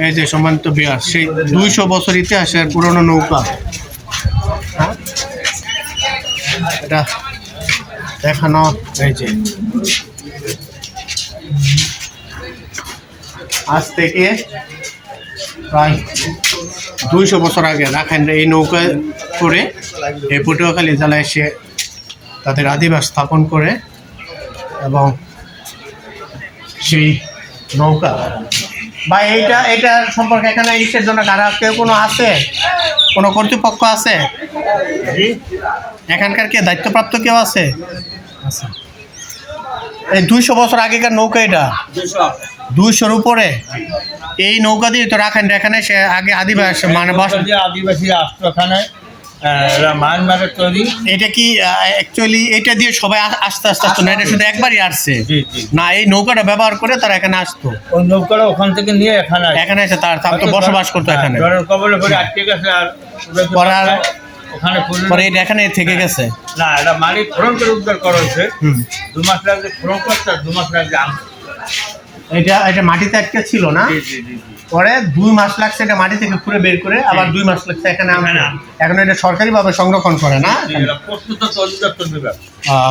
এই যে সম্মানিত বিহার, সেই 200 বছর ইতিহাসের পুরনো নৌকা। হ্যাঁ, এটা দেখানো, এই যে আজ থেকে প্রায় 200 বছর আগে রাখাইনরা এই নৌকায় করে এই পটুয়াখালী জেলায় এসে তাদের আদিবাস স্থাপন করে, এবং সেই নৌকা বা এটা সম্পর্কে এখানে ইসের জন্য কারা কেউ কোনো আছে, কোনো কর্তৃপক্ষ আছে এখানকার, কে দায়িত্বপ্রাপ্ত কেউ আছে? আচ্ছা, এই 200 বছর আগেকার নৌকা, এটা 200-র উপরে। এই নৌকা দিয়ে তো রাখেন এখানে সে আগে আদিবাসী মানে আদিবাসী আসতো এখানে, মায়ানমারের তৈরি। এটা কি অ্যাকচুয়ালি এটা দিয়ে সবাই আস্তে আস্তে আসতো না, এটা শুধু একবারই আসছে না, এই নৌকাটা ব্যবহার করে তারা এখানে আসতো। ওই নৌকাটা ওখান থেকে নিয়ে এখানে এসে তার তো বসবাস করতো এখানে, কবলে করে আটকে গেছে। আর ওখানে পরে এটা এখানে থেকে গেছে না, এটা মালিক খনন করে উদ্ধার করা হয়েছে। 2 মাস লাগছে খনন করতে, 2 মাস লাগছে। এটা মাটিতে আটকে ছিল না, পরে 2 মাস লাগছে এটা মাটি থেকে খুঁড়ে বের করে, আবার 2 মাস লাগছে এখানে। এখন এটা সরকারিভাবে সংরক্ষণ করে না,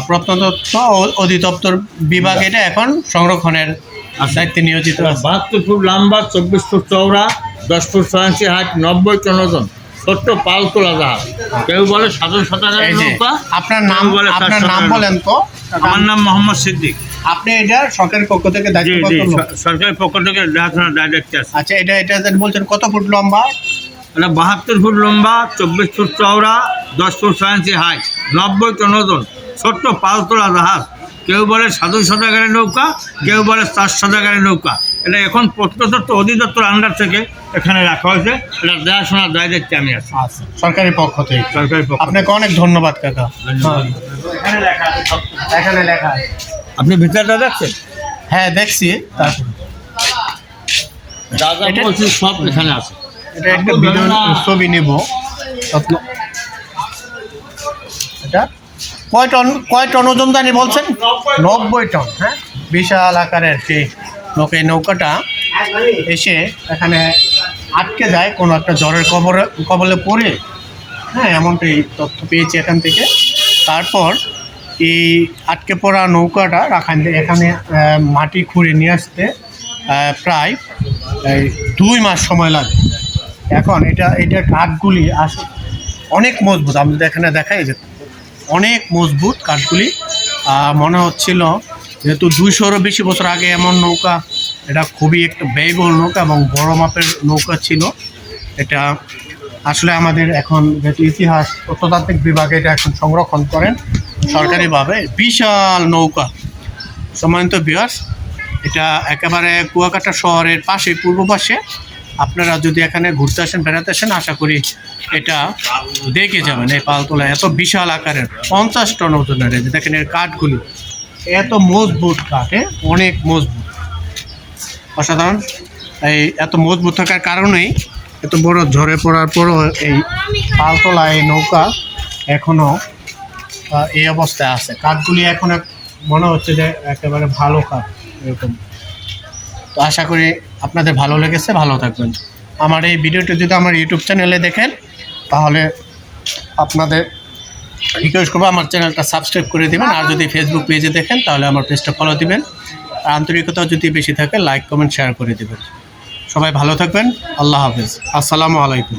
প্রত্নতত্ত্ব অধিদপ্তর বিভাগ এটা এখন সংরক্ষণের দায়িত্বে নিয়োজিত। 72 ফুট লম্বা, 24 ফুট চওড়া, 10 ফুট 6 ইঞ্চি হাইট, 90 টন ওজন, ছোট্ট পাল তোলা জাহাজ। কেউ বলে সাধারণ শতাগারের নৌকা। আপনার নাম বলেন তো? আমার নাম মোহাম্মদ সিদ্দিক। আপনি এটা সরকারের পক্ষ থেকে সরকারের পক্ষ থেকে দেখাশোনার দায়িত্ব আছে। আচ্ছা, এটা বলছেন কত ফুট লম্বা? এটা 72 ফুট লম্বা, 24 ফুট চওড়া, 10 ফুট 6 ইঞ্চি হাইট, 90 টন ওজন, ছোট্ট পাল তোলা জাহাজ। কেউ বলে সাধু শতাগারের নৌকা, কেউ বলে 4 শতাগারের নৌকা। এটা এখন প্রত্নতত্ত্ব অধিদপ্তর আন্ডার থেকে এখানে রাখা হয়েছে। এটা দেখাশোনার দায়িত্বে আমি আছি সরকারি পক্ষ থেকে। আপনাকে অনেক ধন্যবাদ কাকা। এখানে লেখা আপনি ভিতরটা দেখছেন? হ্যাঁ, দেখছি। সব এখানে আছে। এটা একটা ছবি নিব। এটা কয় টন ওজন জানি বলছেন? 90 টন। হ্যাঁ, বিশাল আকারের সেই নৌকাটা এসে এখানে আটকে যায় কোনো একটা জ্বরের কবলে পড়ে। হ্যাঁ, এমনটাই তথ্য পেয়েছি এখান থেকে। তারপর এই আটকে পড়া নৌকাটা এখানে মাটি খুঁড়ে নিয়ে আসতে প্রায় 2 মাস সময় লাগে। এখন এটা কাঠগুলি অনেক মজবুত। আমি যদি এখানে দেখাই যে অনেক মজবুত কাঠগুলি। মনে হচ্ছিল যেহেতু 200-রও বেশি বছর আগে এমন নৌকা, এটা খুবই একটা ব্যয়বহুল নৌকা এবং বড় মাপের নৌকা ছিল। এটা আসলে আমাদের এখন যেহেতু ইতিহাস প্রত্নতাত্ত্বিক বিভাগে এটা এখন সংরক্ষণ করেন সরকারিভাবে। বিশাল নৌকা। সম্মানিত ভিউয়ার্স, এটা একেবারে কুয়াকাটা শহরের পাশে, পূর্ব পাশে। আপনারা যদি এখানে ঘুরতে আসেন, বেড়াতে আসেন, আশা করি এটা দেখে যাবেন। এই পালতোলা এত বিশাল আকারের, 50 টন ওজনের। দেখেন এর কাঠগুলি এত মজবুত কাঠে, অনেক মজবুত, অসাধারণ। এই এত মজবুত থাকার কারণেই এত বড় ঝড়ে পড়ার পরও এই পালতোলা এই নৌকা এখনও এই অবস্থায় আছে। কাঠগুলি এখন মনে হচ্ছে যে একেবারে ভালো কাঠ এরকম। তো আশা করি আপনাদের ভালো লেগেছে, ভালো থাকবেন। আমার এই ভিডিওটি যদি আমার ইউটিউব চ্যানেলে দেখেন, তাহলে আপনাদের রিকোয়েস্ট করবো আমার চ্যানেলটা সাবস্ক্রাইব করে দেবেন। আর যদি ফেসবুক পেজে দেখেন, তাহলে আমার পেজটা ফলো দিবেন। আর আন্তরিকতা যদি বেশি থাকে, লাইক কমেন্ট শেয়ার করে দেবেন। সবাই ভালো থাকবেন। আল্লাহ হাফেজ। আসসালামু আলাইকুম।